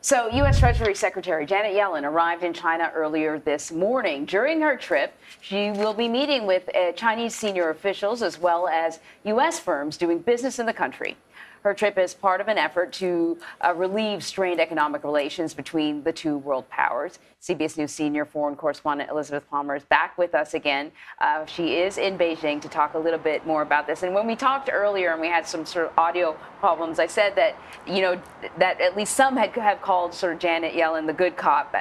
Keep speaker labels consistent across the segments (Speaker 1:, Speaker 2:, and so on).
Speaker 1: So, U.S. Treasury Secretary Janet Yellen arrived in China earlier this morning. During her trip, she will be meeting with Chinese senior officials as well as U.S. firms doing business in the country. Her trip is part of an effort to relieve strained economic relations between the two world powers. CBS News senior foreign correspondent Elizabeth Palmer is back with us again. She is in Beijing to talk a little bit more about this. And when we talked earlier and we had some sort of audio problems, I said that, that at least some have called sort of Janet Yellen the good cop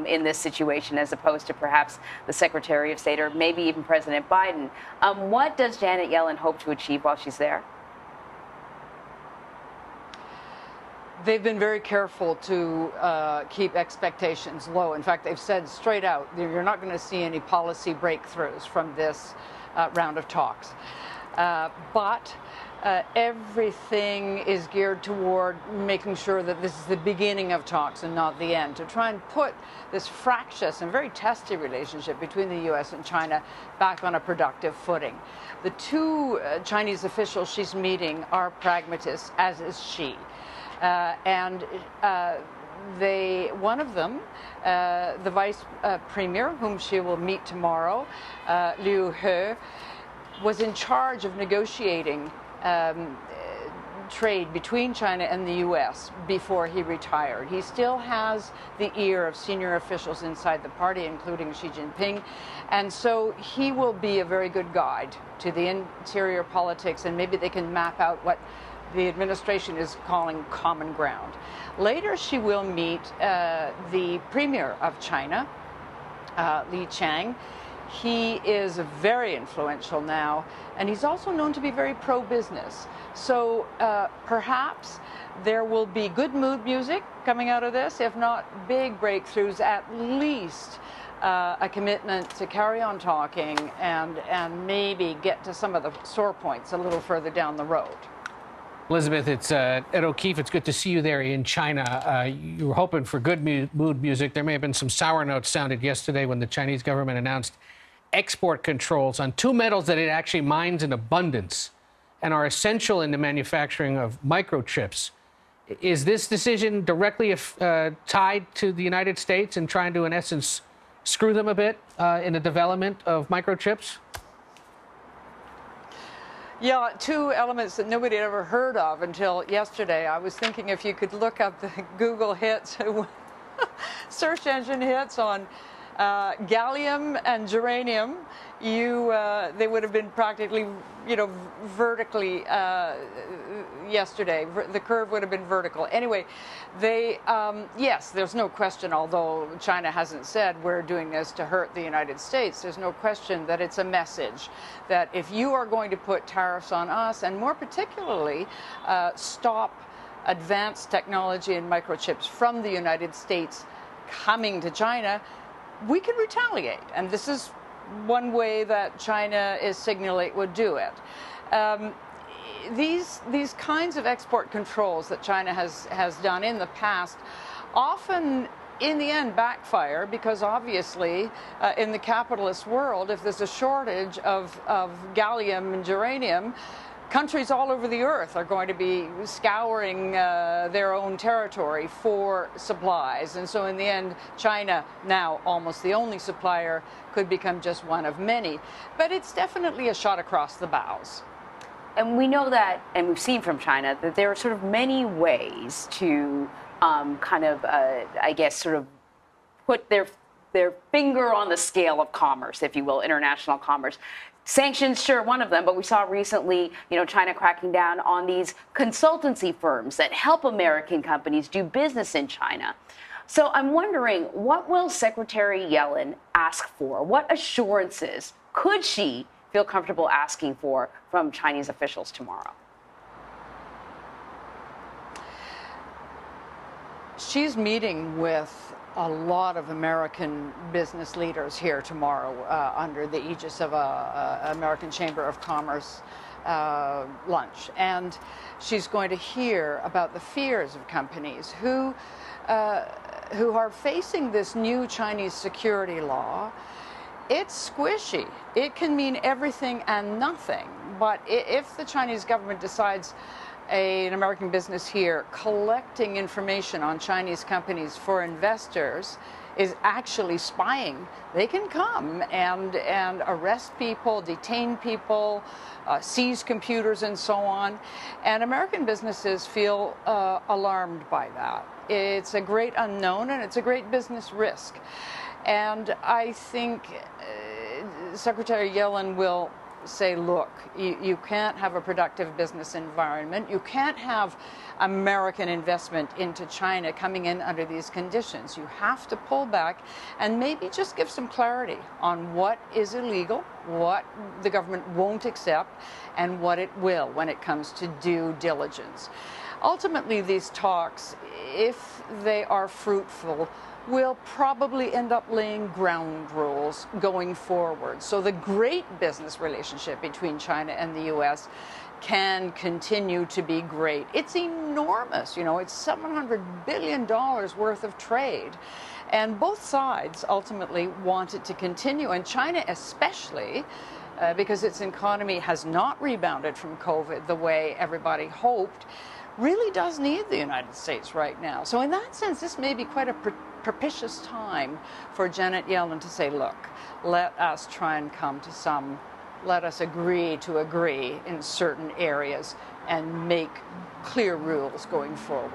Speaker 1: in this situation, as opposed to perhaps the Secretary of State or maybe even President Biden. What does Janet Yellen hope to achieve while she's there?
Speaker 2: They've been very careful to keep expectations low. In fact, they've said straight out, you're not going to see any policy breakthroughs from this round of talks. But everything is geared toward making sure that this is the beginning of talks and not the end, to try and put this fractious and very testy relationship between the U.S. and China back on a productive footing. The two Chinese officials she's meeting are pragmatists, as is she. One of them, the vice premier, whom she will meet tomorrow, Liu He, was in charge of negotiating trade between China and the U.S. before he retired. He still has the ear of senior officials inside the party, including Xi Jinping, and so he will be a very good guide to the interior politics, and maybe they can map out what the administration is calling common ground. Later, she will meet the premier of China, Li Qiang. He is very influential now, and he's also known to be very pro-business. So perhaps there will be good mood music coming out of this, if not big breakthroughs, at least a commitment to carry on talking and maybe get to some of the sore points a little further down the road.
Speaker 3: Elizabeth, it's Ed O'Keefe. It's good to see you there in China. You were hoping for good mood music. There may have been some sour notes sounded yesterday when the Chinese government announced export controls on two metals that it actually mines in abundance and are essential in the manufacturing of microchips. Is this decision directly tied to the United States and trying to, in essence, screw them a bit in the development of microchips?
Speaker 2: Yeah, two elements that nobody had ever heard of until yesterday. I was thinking if you could look up the Google hits, search engine hits on gallium and germanium, they would have been practically, vertically yesterday. The curve would have been vertical. Anyway, yes, there's no question, although China hasn't said we're doing this to hurt the United States, there's no question that it's a message that if you are going to put tariffs on us, and more particularly stop advanced technology and microchips from the United States coming to China, we can retaliate. And this is one way that China is signaling it would do it. These kinds of export controls that China has done in the past often in the end backfire, because obviously in the capitalist world, if there's a shortage of gallium and germanium, countries all over the earth are going to be scouring their own territory for supplies. And so in the end, China, now almost the only supplier, could become just one of many. But it's definitely a shot across the bows.
Speaker 1: And we know that, and we've seen from China, that there are sort of many ways to I guess, sort of put their finger on the scale of commerce, if you will, international commerce. Sanctions, sure, one of them, but we saw recently, China cracking down on these consultancy firms that help American companies do business in China. So I'm wondering, what will Secretary Yellen ask for? What assurances could she feel comfortable asking for from Chinese officials tomorrow?
Speaker 2: She's meeting with a lot of American business leaders here tomorrow under the aegis of a American Chamber of Commerce lunch. And she's going to hear about the fears of companies who are facing this new Chinese security law. It's squishy. It can mean everything and nothing. But if the Chinese government decides an American business here collecting information on Chinese companies for investors is actually spying, they can come and arrest people, detain people, seize computers and so on. And American businesses feel alarmed by that. It's a great unknown and it's a great business risk. And I think Secretary Yellen will say, look, you can't have a productive business environment. You can't have American investment into China coming in under these conditions. You have to pull back and maybe just give some clarity on what is illegal, what the government won't accept, and what it will when it comes to due diligence. Ultimately, these talks, if they are fruitful, will probably end up laying ground rules going forward. So the great business relationship between China and the U.S. can continue to be great. It's enormous, it's $700 billion worth of trade. And both sides ultimately want it to continue, and China especially, because its economy has not rebounded from COVID the way everybody hoped, really does need the United States right now. So in that sense, this may be quite a propitious time for Janet Yellen to say, look, let us try and come to let us agree to agree in certain areas and make clear rules going forward.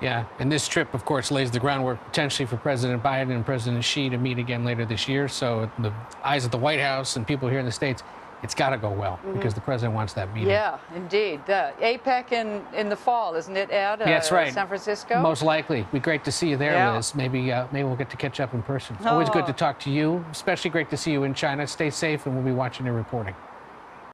Speaker 3: Yeah, and this trip, of course, lays the groundwork potentially for President Biden and President Xi to meet again later this year. So the eyes of the White House and people here in the States, it's got to go well because the president wants that meeting.
Speaker 2: Yeah, indeed. The APEC in the fall, isn't it, Ed?
Speaker 3: That's right.
Speaker 2: San Francisco?
Speaker 3: Most likely. It'd be great to see you there, Liz. Maybe we'll get to catch up in person. Always good to talk to you. Especially great to see you in China. Stay safe, and we'll be watching your reporting.